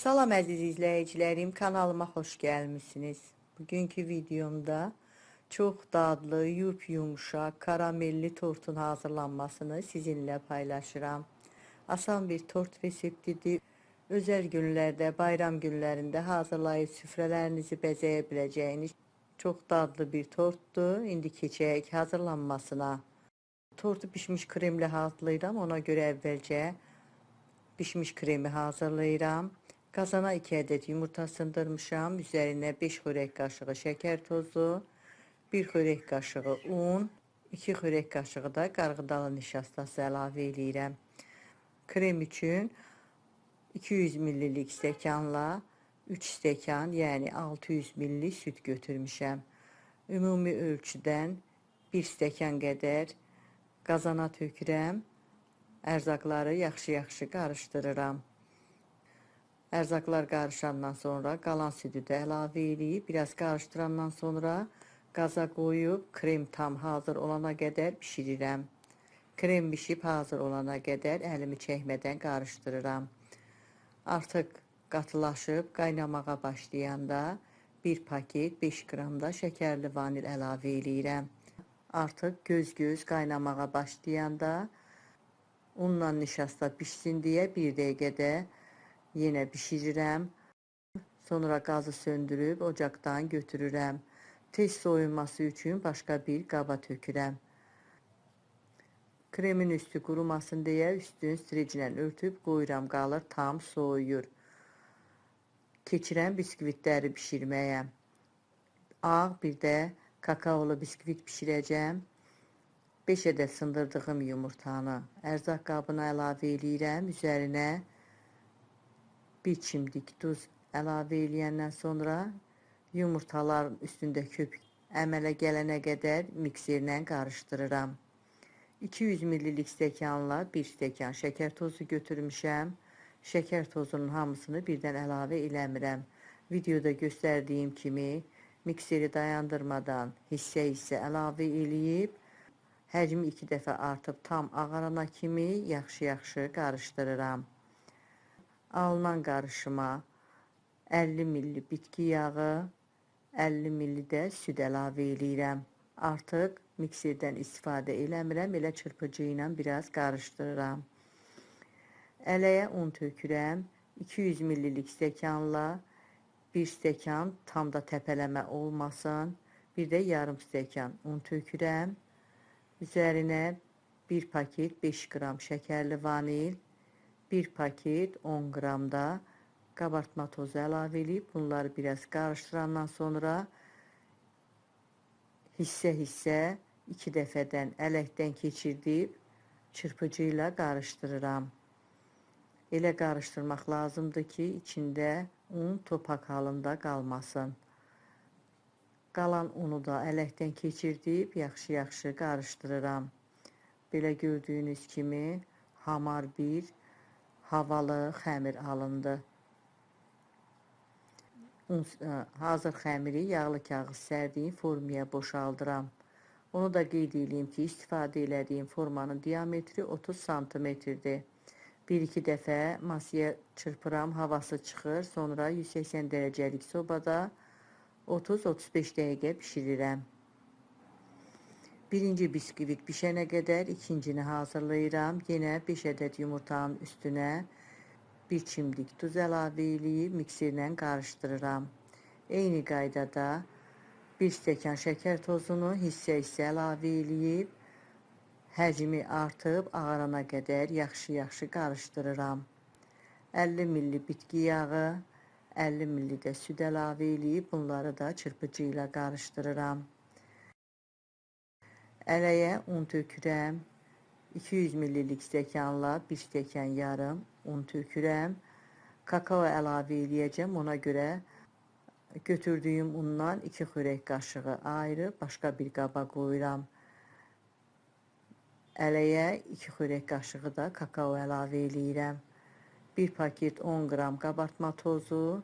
Salam əziz izləyicilərim, kanalıma xoş gəlmisiniz. Bugünkü videomda çox dadlı, yumuşaq, karamelli tortun hazırlanmasını sizinlə paylaşıram. Asan bir tort reseptidir. Özəl günlərdə, bayram günlərində hazırlayıb süfrələrinizi bəzəyə biləcəyiniz çox dadlı bir tortdur. İndi keçək hazırlanmasına. Tortu pişmiş kremlə hazırlayıram, ona görə əvvəlcə pişmiş kremi hazırlayıram. Qazana 2 ədəd yumurta sındırmışam. Üzərinə 5 xörək qaşığı şəkər tozu, 1 xörək qaşığı un, 2 xörək qaşığı da qarğıdalı nişastası əlavə edirəm. Krem üçün 200 ml stəkanla 3 stəkan, yəni 600 ml süt götürmüşəm. Ümumi ölçüdən 1 stəkan qədər qazana tökürəm. Ərzaqları yaxşı-yaxşı qarışdırıram. Ərzaqlar qarışandan sonra qalan sütü də əlavə edib, biraz qarışdırandan sonra qaza qoyub krem tam hazır olana qədər bişirirəm. Krem bişib hazır olana qədər əlimi çəkmədən qarışdırıram. Artıq qatılaşıb qaynamağa başlayanda 1 paket 5 qram da şəkərli vanil əlavə edirəm. Artıq göz-göz qaynamağa başlayanda unla nişasta pişsin deyə 1 dəqiqədə yenə bişirirəm. Sonra qazı söndürüb ocaqdan götürürəm. Tez soyunması üçün başqa bir qaba tökürəm. Kremin üstü qurumasın deyə üstün striclə örtüb qoyuram, qalır tam soyuyur. Keçirəm biskvitləri bişirməyə. Ağ bir də kakaolu biskvit bişirəcəm. 5 ədəd sındırdığım yumurtanı ərzaq qabına əlavə edirəm. Üzərinə 1 çimdik duz əlavə eləyəndən sonra yumurtaların üstündə köpük əmələ gələnə qədər mikserlə qarışdırıram. 200 ml stəkanla 1 stəkan şəkər tozu götürmüşəm. Şəkər tozunun hamısını birdən əlavə eləmirəm. Videoda göstərdiyim kimi mikseri dayandırmadan hissə-hissə əlavə eləyib, həcmi 2 dəfə artıb tam ağarana kimi yaxşı-yaxşı qarışdırıram. Alınan qarışıma 50 ml bitki yağı, 50 ml də süd əlavə edirəm. Artıq mikserdən istifadə eləmirəm, elə çırpıcı ilə biraz qarışdırıram. Ələyə un tökürəm. 200 ml stəkanla 1 stəkan, tam da təpələmə olmasın. Bir də yarım stəkan un tökürəm. Üzərinə 1 paket 5 qram şəkərli vanil, 1 paket 10 qram da qabartma tozu əlavə edib bunları biraz qarışdırandan sonra hissə-hissə 2 dəfədən ələkdən keçirdib çırpıcı ilə qarışdırıram. Elə qarışdırmaq lazımdır ki, içində un topak halında qalmasın. Qalan unu da ələkdən keçirdib yaxşı-yaxşı qarışdırıram. Belə gördüyünüz kimi hamar bir havalı xəmir alındı. Hazır xəmiri yağlı kağız sərdiyim formaya boşaldıram. Onu da qeyd edeyim ki, istifadə elədiyim formanın diametri 30 santimetrdir. 1-2 dəfə masaya çırpıram, havası çıxır. Sonra 180 dərəcəlik sobada 30-35 dəqiqə pişirirəm. Birinci biskvit pişənə qədər ikincini hazırlayıram. Yenə 5 ədəd yumurtanın üstünə 1 çimdik duz əlavə edib mikserlə qarışdırıram. Eyni qaydada 1 stəkan şəkər tozunu hissə-hissə əlavə edib həcmi artıb ağarana qədər yaxşı-yaxşı qarışdırıram. 50 ml bitki yağı, 50 ml də süd əlavə edib bunları da çırpıcı ilə qarışdırıram. Ələyə un tökürəm. 200 ml stəkanla 1 stəkan yarım un tökürəm. Kakao əlavə eləyəcəm. Ona görə götürdüyüm undan 2 xörək qaşığı ayrı başqa bir qaba qoyuram. Ələyə 2 xörək qaşığı da kakao əlavə eləyirəm. 1 paket 10 qram qabartma tozu,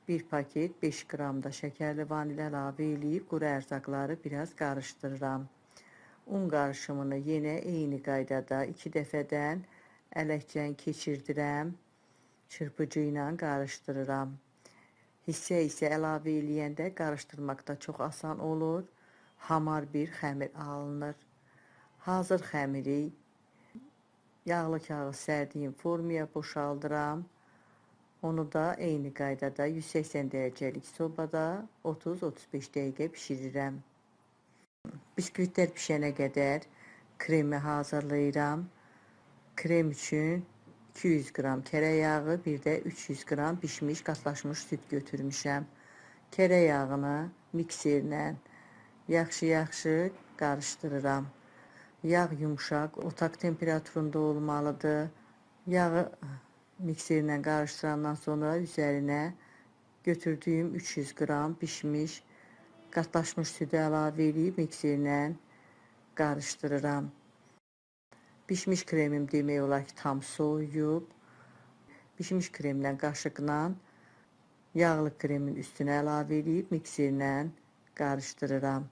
1 paket 5 qram da şəkərli vanil əlavə eləyib quru ərzaqları biraz qarışdırıram. Un qarışımını yenə eyni qaydada 2 dəfədən ələkdən keçirdirəm. çırpıcı ilə qarışdırıram. Hissə isə əlavə eləyəndə qarışdırmaqda çox asan olur. Hamar bir xəmir alınır. Hazır xəmiri yağlı kağız sərdiyim formaya boşaldıram. Onu da eyni qaydada 180 dərəcəlik sobada 30-35 dəqiqə bişirirəm. Biskvitlər pişənə qədər kremi hazırlayıram. Krem üçün 200 qram kərə yağı, bir də 300 qram pişmiş, qatlaşmış süt götürmüşəm. Kərə yağını mikserlə yaxşı qarışdırıram. Yağ yumuşaq, otaq temperaturunda olmalıdır. Yağı mikserlə qarışdırandan sonra üzərinə götürdüyüm 300 qram pişmiş, qatlaşmış sütü əlavə edib mikserlə qarışdırıram. Pişmiş kremim demək olar ki, tam soyuyub. Pişmiş kremlə qaşıqla yağlı kremin üstünə əlavə edib mikserlə qarışdırıram.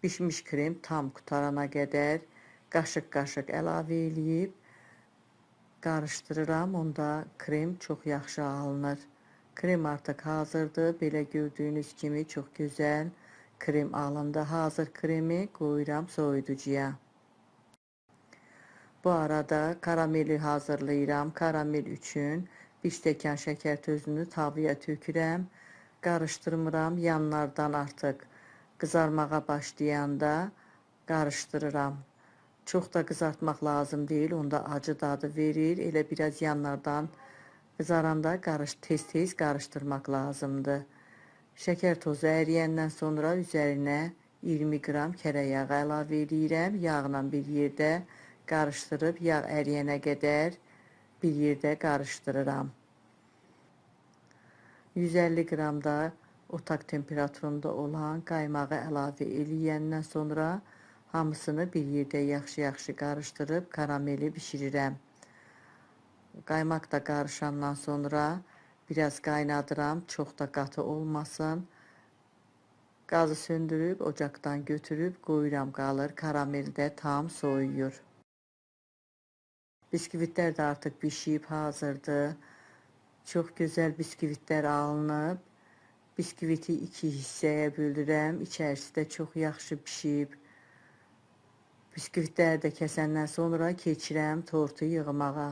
Pişmiş krem tam qutarana qədər qaşıq-qaşıq əlavə edib qarışdırıram. Onda krem çox yaxşı alınır. Krem artıq hazırdır. Belə gördüyünüz kimi çox gözəl krem alındı. Hazır kremi qoyuram soyuducuya. Bu arada karameli hazırlayıram. Karamel üçün 1 stəkan şəkər tozunu tavaya tökürəm. Qarışdırmıram. Yanlardan artıq qızarmağa başlayanda qarışdırıram. Çox da qızartmaq lazım deyil. Onda acı dadı verir. Elə biraz yanlardan qızaranda tez-tez qarışdırmaq lazımdır. Şəkər tozu əriyəndən sonra üzərinə 20 qram kərə yağı əlavə edirəm. Yağla bir yerdə qarışdırıb yağ əriyənə qədər bir yerdə qarışdırıram. 150 qram da otaq temperaturunda olan qaymağı əlavə eləyəndən sonra hamısını bir yerdə yaxşı qarışdırıb karameli bişirirəm. Qaymaq da qarışandan sonra biraz qaynadıram, çox da qatı olmasın. Qazı söndürüb ocaqdan götürüb qoyuram, qalır. Karamel də tam soyuyur. Biskvitlər də artıq bişib hazırdır. Çox gözəl biskvitlər alınıb. Biskviti 2 hissəyə böldürəm. İçərisi də çox yaxşı bişib. Biskvitləri də kəsəndən sonra keçirəm tortu yığmağa.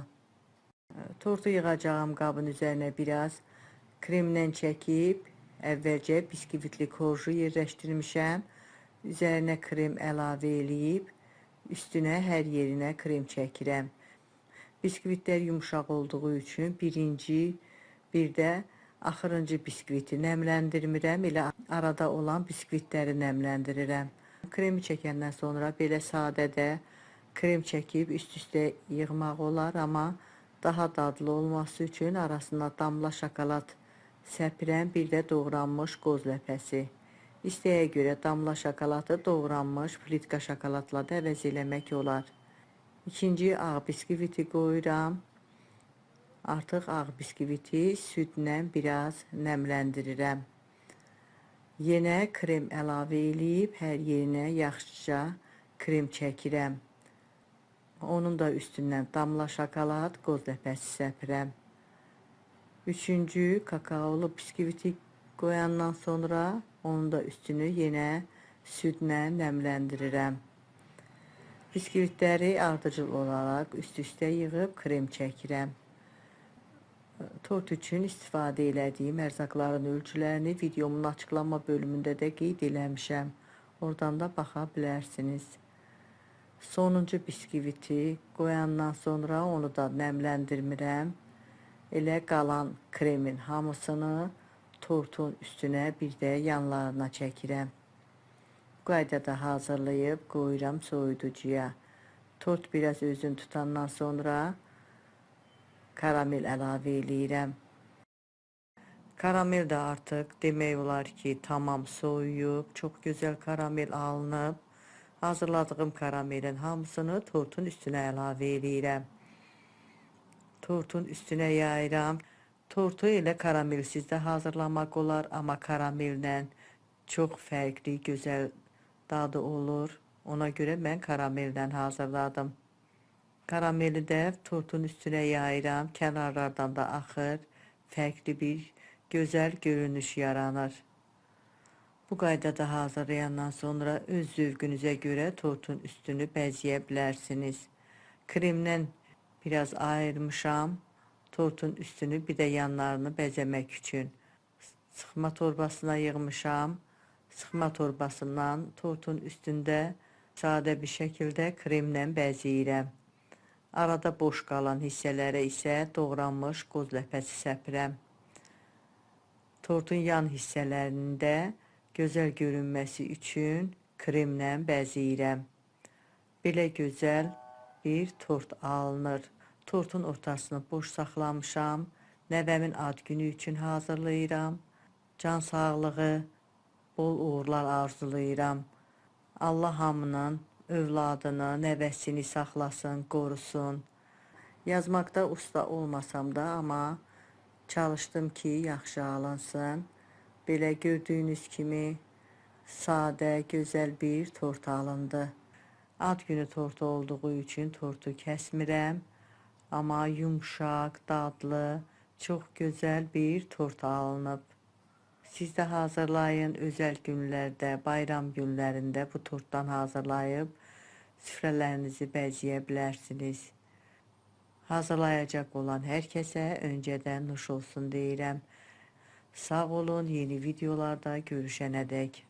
Tortu yığacağım qabın üzərinə biraz kremlə çəkib əvvəlcə biskvitli korju yerləşdirmişəm. Üzərinə krem əlavə eləyib üstünə hər yerinə krem çəkirəm. Biskvitlər yumuşaq olduğu üçün birinci, bir də axırıncı biskviti nəmləndirmirəm. Elə arada olan biskvitləri nəmləndirirəm. Kremi çəkəndən sonra belə sadədə krem çəkib üst-üstə yığmaq olar. Amma daha dadlı olması üçün arasına damla şokolad səpirəm. Bir də doğranmış qoz ləpəsi. İstəyə görə damla şokoladı doğranmış plitka şokoladla da əvəz eləmək olar. İkinci ağ biskviti qoyuram. Artıq ağ biskviti südlə biraz nəmləndirirəm. Yenə krem əlavə eləyib hər yerinə yaxşıca krem çəkirəm. Onun da üstündən damla şokolad, qoz ləpəsi səpirəm. Üçüncü kakaolu biskviti qoyandan sonra onun da üstünü yenə südlə nəmləndirirəm. Biskvitləri ardıcıl olaraq üst-üstə yığıb krem çəkirəm. Tort üçün istifadə elədiyim ərzaqların ölçülərini videomun açıqlama bölümündə də qeyd eləmişəm. Oradan da baxa bilərsiniz. Sonuncu biskviti qoyandan sonra onu da nəmləndirmirəm. Elə qalan kremin hamısını tortun üstünə bir də yanlarına çəkirəm. Qaydada hazırlayıb qoyuram soyuducuya. Tort biraz özünü tutandan sonra karamel əlavə eləyirəm. Karamel də artıq demək olar ki, tamam soyuyub. Çox gözəl karamel alınıb. Hazırladığım karamelin hamısını tortun üstünə əlavə eləyirəm. Tortun üstünə yayıram. Tortu elə karamelsiz də hazırlamaq olar, amma karamellə çox fərqli, gözəl dadı olur. Ona görə mən karameldən hazırladım. Karameli də tortun üstünə yayıram. Kənarlardan da axır. Fərqli bir gözəl görünüş yaranır. Bu qaydada hazırlayandan sonra öz zövqünüzə görə tortun üstünü bəzəyə bilərsiniz. Kremdən biraz ayırmışam. Tortun üstünü bir də yanlarını bəzəmək üçün. Sıxma torbasına yığmışam. Sıxma torbasından tortun üstündə sadə bir şəkildə kremlə bəzəyirəm. Arada boş qalan hissələrə isə doğranmış qoz ləpəsi səpirəm. Tortun yan hissələrində gözəl görünməsi üçün kremlə bəzəyirəm. Belə gözəl bir tort alınır. Tortun ortasını boş saxlamışam. Nəvəmin ad günü üçün hazırlayıram. Can sağlığı, bol uğurlar arzulayıram. Allah hamının övladını, nəvəsini saxlasın, qorusun. Yazmaqda usta olmasam da, amma çalışdım ki, yaxşı alınsın. Belə gördüyünüz kimi sadə, gözəl bir tort alındı. Ad günü tortu olduğu üçün tortu kəsmirəm. Amma yumşaq, dadlı, çox gözəl bir tort alınıb. Siz də hazırlayın, özəl günlərdə, bayram günlərində bu tortdan hazırlayıb süfrələrinizi bəzəyə bilərsiniz. Hazırlayacaq olan hər kəsə öncədən nuş olsun deyirəm. Sağ olun, yeni videolarda görüşənədək.